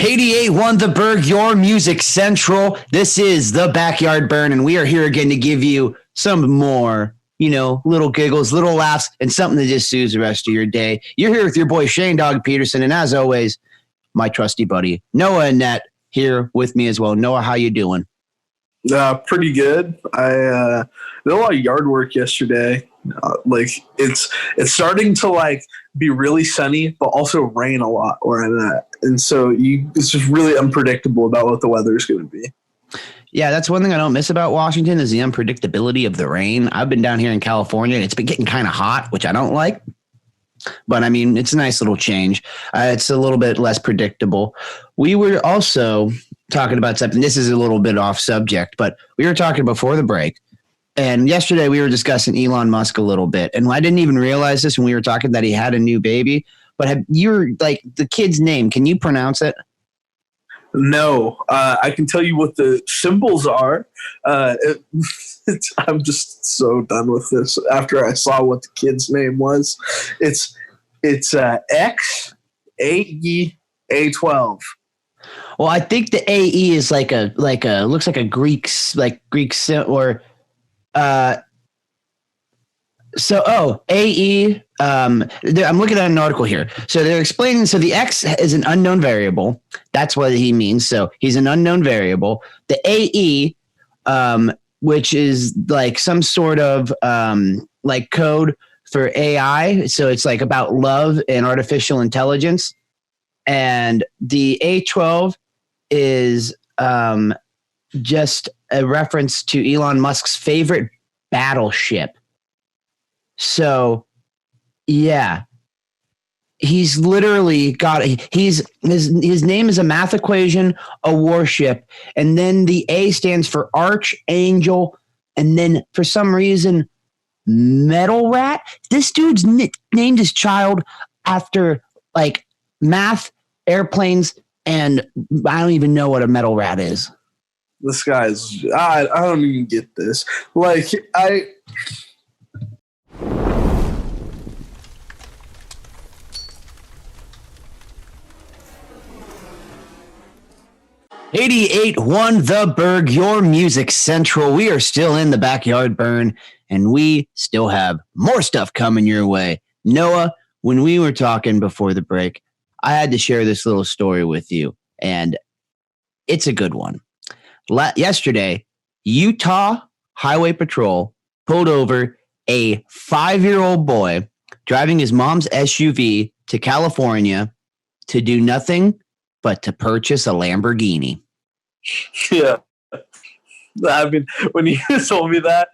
88.1 The Burg, your music central. This is the Backyard Burn, and we are here again to give you some more, little giggles, little laughs, and something to just soothe the rest of your day. You're here with your boy Shane Dog Peterson, and as always, my trusty buddy Noah Annette here with me as well. Noah, how you doing? Pretty good. I did a lot of yard work yesterday. It's starting to be really sunny, but also rain a lot where I'm at, and so it's just really unpredictable about what the weather is going to be. Yeah, that's one thing I don't miss about Washington is the unpredictability of the rain. I've been down here in California, and it's been getting kind of hot, which I don't like. But, I mean, it's a nice little change. It's a little bit less predictable. We were also talking about something. This is a little bit off subject, but we were talking before the break. And yesterday we were discussing Elon Musk a little bit. And I didn't even realize this when we were talking that he had a new baby. But the kid's name, can you pronounce it? No, I can tell you what the symbols are. I'm just so done with this. After I saw what the kid's name was, it's X AE A12. Well, I think the AE is looks like a Greek or AE. I'm looking at an article here. So they're explaining. So the X is an unknown variable. That's what he means. So he's an unknown variable. The AE, which is like some sort of code for AI. So it's like about love and artificial intelligence. And the A12 is just a reference to Elon Musk's favorite battleship. So, yeah, he's literally got his name is a math equation, a warship, and then the A stands for archangel, and then for some reason, metal rat. This dude's named his child after math, airplanes, and I don't even know what a metal rat is. This guy's I don't even get this. 88.1 The Burg, your music central. We are still in the Backyard Burn, and we still have more stuff coming your way. Noah, when we were talking before the break, I had to share this little story with you, and it's a good one. Yesterday, Utah Highway Patrol pulled over a 5-year-old boy driving his mom's SUV to California to do nothing but to purchase a Lamborghini. Yeah. I mean, when you told me that,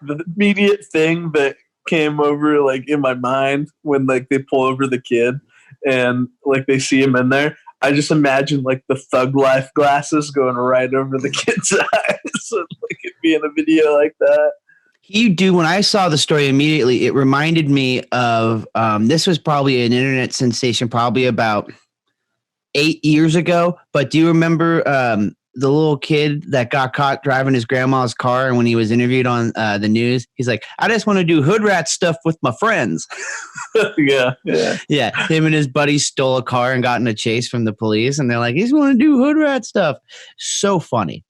the immediate thing that came over in my mind when they pull over the kid and they see him in there, I just imagine the Thug Life glasses going right over the kid's eyes and it being a video like that. You do. When I saw the story immediately, it reminded me of this was probably an internet sensation, probably about 8 years ago. But do you remember the little kid that got caught driving his grandma's car? And when he was interviewed on the news, he's like, I just want to do hood rat stuff with my friends. Yeah. Him and his buddies stole a car and got in a chase from the police. And they're like, he's want to do hood rat stuff. So funny.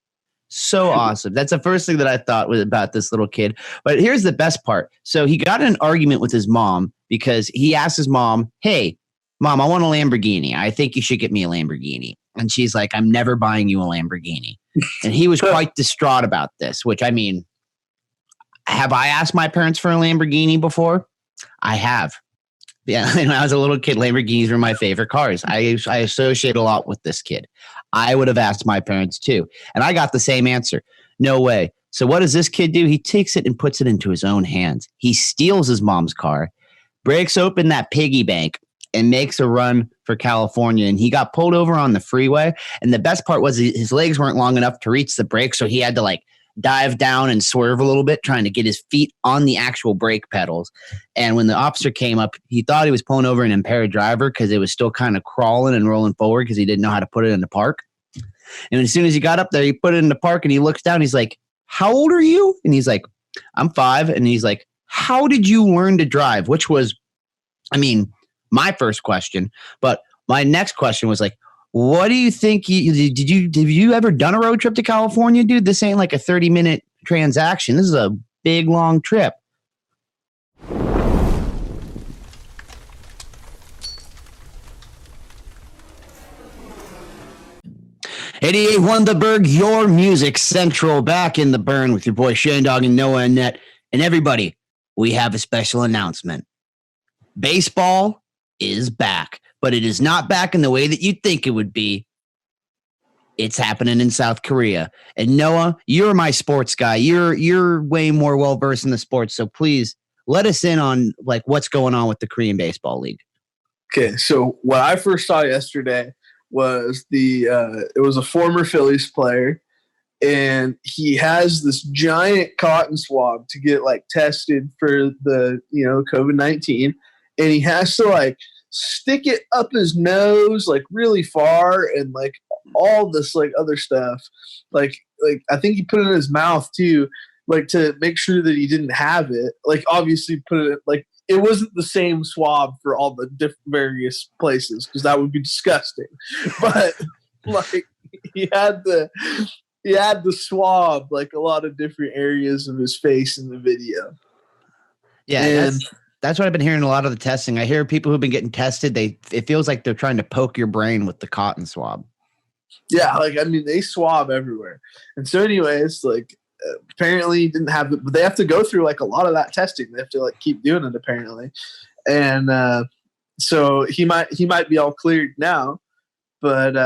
So awesome. That's the first thing that I thought was about this little kid. But here's the best part. So he got in an argument with his mom because he asked his mom, hey, Mom, I want a Lamborghini. I think you should get me a Lamborghini. And she's like, I'm never buying you a Lamborghini. And he was quite distraught about this, which, I mean, have I asked my parents for a Lamborghini before? I have. Yeah, when I was a little kid, Lamborghinis were my favorite cars. I associate a lot with this kid. I would have asked my parents too. And I got the same answer. No way. So what does this kid do? He takes it and puts it into his own hands. He steals his mom's car, breaks open that piggy bank, and makes a run for California. And he got pulled over on the freeway. And the best part was his legs weren't long enough to reach the brake. So he had to dive down and swerve a little bit, trying to get his feet on the actual brake pedals. And when the officer came up, he thought he was pulling over an impaired driver because it was still kind of crawling and rolling forward because he didn't know how to put it in the park. And as soon as he got up there, he put it in the park and he looks down. He's like, how old are you? And he's like, I'm 5. And he's like, how did you learn to drive? Which was, I mean, my first question. But my next question was like, What do you think? Have you ever done a road trip to California, dude? This ain't like a 30-minute transaction. This is a big, long trip. 88.1 The Burg, your music central, back in the burn with your boy Shane Dog and Noah Annette. And everybody, we have a special announcement. Baseball is back, but it is not back in the way that you'd think it would be. It's happening in South Korea. And Noah, you're my sports guy. You're way more well-versed in the sports, so please let us in on like what's going on with the Korean Baseball League. Okay, so what I first saw yesterday was it was a former Phillies player, and he has this giant cotton swab to get like tested for the COVID-19, and he has to like stick it up his nose like really far and like all this like other stuff, like I think he put it in his mouth too, like to make sure that he didn't have it. Like obviously put it like it wasn't the same swab for all the different various places because that would be disgusting. But like he had the swab like a lot of different areas of his face in the video. Yeah, and that's what I've been hearing a lot of the testing. I hear people who've been getting tested, it feels like they're trying to poke your brain with the cotton swab. Yeah, like I mean they swab everywhere. And so anyways, like apparently he didn't have it, but they have to go through like a lot of that testing. They have to like keep doing it apparently. And so he might be all cleared now. But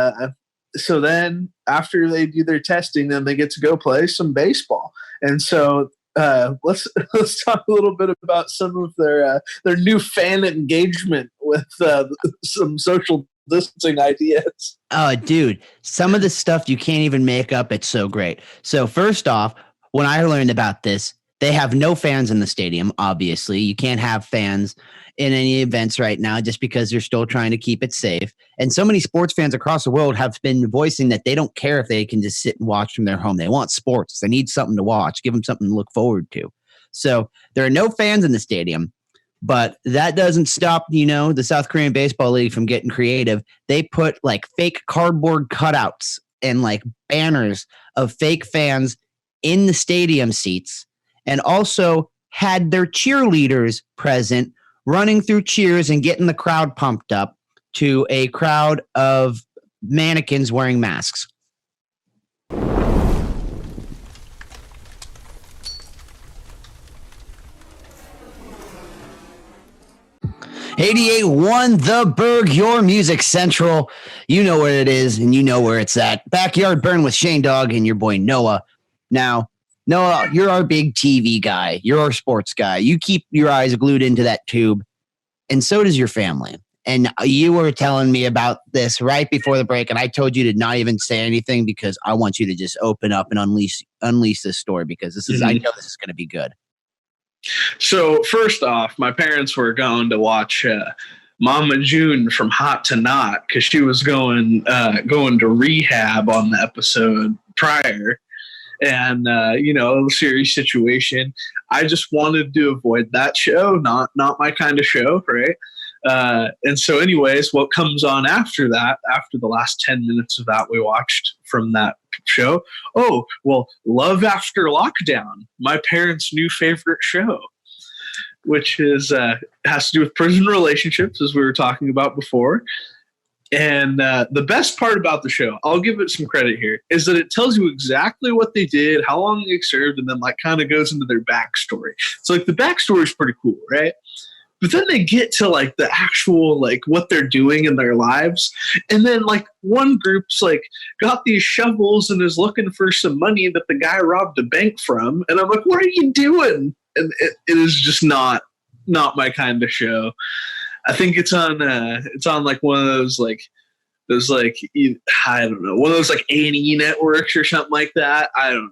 so then after they do their testing, then they get to go play some baseball. And so let's talk a little bit about some of their new fan engagement with some social distancing ideas. Oh, dude, some of the stuff you can't even make up. It's so great. So first off, when I learned about this, they have no fans in the stadium. Obviously, you can't have fans in any events right now just because they're still trying to keep it safe. And so many sports fans across the world have been voicing that they don't care if they can just sit and watch from their home. They want sports. They need something to watch. Give them something to look forward to. So there are no fans in the stadium. But that doesn't stop, the South Korean Baseball League from getting creative. They put like fake cardboard cutouts and like banners of fake fans in the stadium seats, and also had their cheerleaders present running through cheers and getting the crowd pumped up to a crowd of mannequins wearing masks. 88.1 The Burg, your music central. You know where it is, and you know where it's at. Backyard Burn with Shane Dog and your boy Noah. Now, Noah, you're our big TV guy. You're our sports guy. You keep your eyes glued into that tube, and so does your family. And you were telling me about this right before the break, and I told you to not even say anything because I want you to just open up and unleash this story because this is I know this is going to be good. So first off, my parents were going to watch Mama June from Hot to Not because she was going to rehab on the episode prior, and a serious situation. I just wanted to avoid that show, not my kind of show, right? And so, anyways, what comes on after that? After the last 10 minutes of that we watched from that show, oh well, Love After Lockdown, my parents' new favorite show, which is has to do with prison relationships, as we were talking about before. And the best part about the show, I'll give it some credit here, is that it tells you exactly what they did, how long they served, and then like kind of goes into their backstory. So like the backstory is pretty cool, right? But then they get to like the actual like what they're doing in their lives, and then like one group's like got these shovels and is looking for some money that the guy robbed a bank from, and I'm like, what are you doing? And it is just not my kind of show. I think it's on like one of those like I don't know, one of those like A&E networks or something like that. I don't know.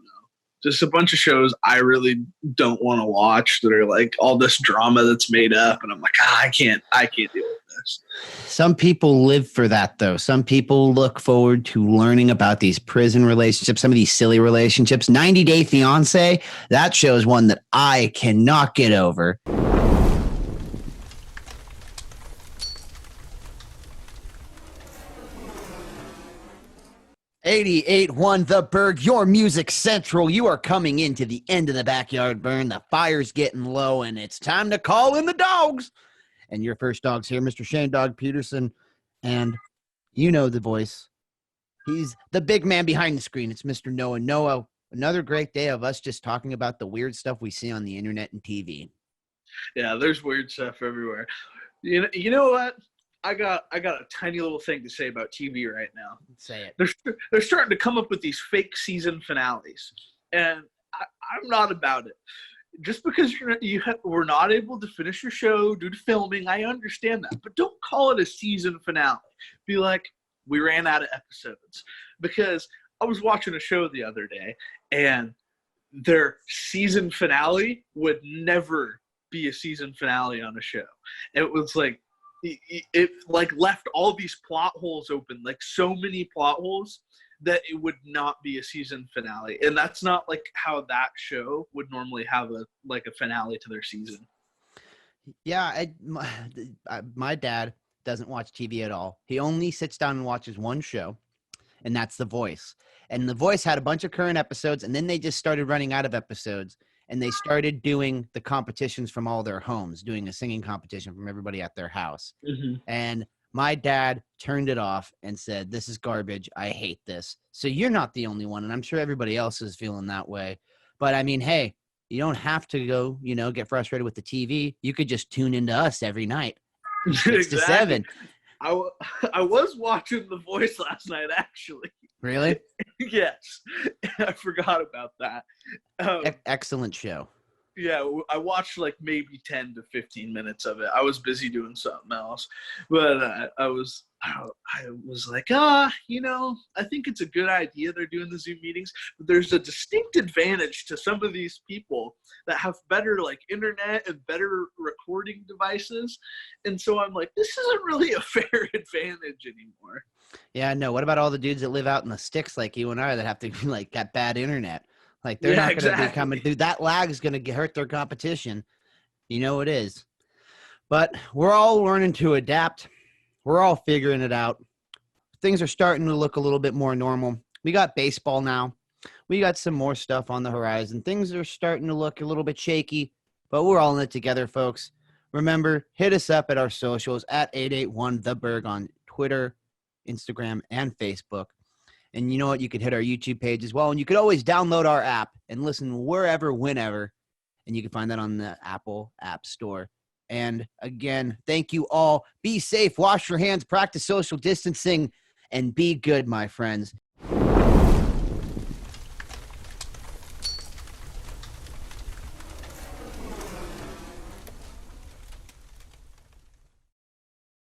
Just a bunch of shows I really don't want to watch that are like all this drama that's made up, and I'm like, I can't deal with this. Some people live for that, though. Some people look forward to learning about these prison relationships, some of these silly relationships. 90 Day Fiancé, that show is one that I cannot get over. 88.1 The Burg, your music central. You are coming into the end of the backyard burn. The fire's getting low, and it's time to call in the dogs. And your first dog's here, Mr. Shane Dog Peterson. And you know the voice. He's the big man behind the screen. It's Mr. Noah. Noah, another great day of us just talking about the weird stuff we see on the internet and TV. Yeah, there's weird stuff everywhere. You know what? I got a tiny little thing to say about TV right now. Say it. They're starting to come up with these fake season finales, and I'm not about it. Just because we're not able to finish your show due to filming, I understand that, but don't call it a season finale. Be like, we ran out of episodes. Because I was watching a show the other day, and their season finale would never be a season finale on a show. It was like, it like left all these plot holes open, like so many plot holes that it would not be a season finale. And that's not like how that show would normally have a finale to their season. Yeah, my dad doesn't watch TV at all. He only sits down and watches one show, and that's The Voice. And The Voice had a bunch of current episodes, and then they just started running out of episodes. And they started doing the competitions from all their homes, doing a singing competition from everybody at their house. Mm-hmm. And my dad turned it off and said, this is garbage. I hate this. So you're not the only one. And I'm sure everybody else is feeling that way. But I mean, hey, you don't have to go, get frustrated with the TV. You could just tune into us every night. 6 to 7. I was watching The Voice last night, actually. Really? Yes. I forgot about that. Excellent show. Yeah, I watched like maybe 10 to 15 minutes of it. I was busy doing something else. But I was like, I think it's a good idea they're doing the Zoom meetings. But there's a distinct advantage to some of these people that have better like internet and better recording devices. And so I'm like, this isn't really a fair advantage anymore. Yeah, no. What about all the dudes that live out in the sticks like you and I that have to like got bad internet? Like they're not going to be coming through. That lag is going to hurt their competition. You know it is. But we're all learning to adapt. We're all figuring it out. Things are starting to look a little bit more normal. We got baseball now. We got some more stuff on the horizon. Things are starting to look a little bit shaky, but we're all in it together, folks. Remember, hit us up at our socials at 881 The Burg on Twitter, Instagram, and Facebook. And you know what? You can hit our YouTube page as well. And you could always download our app and listen wherever, whenever. And you can find that on the Apple App Store. And again, thank you all. Be safe. Wash your hands. Practice social distancing. And be good, my friends.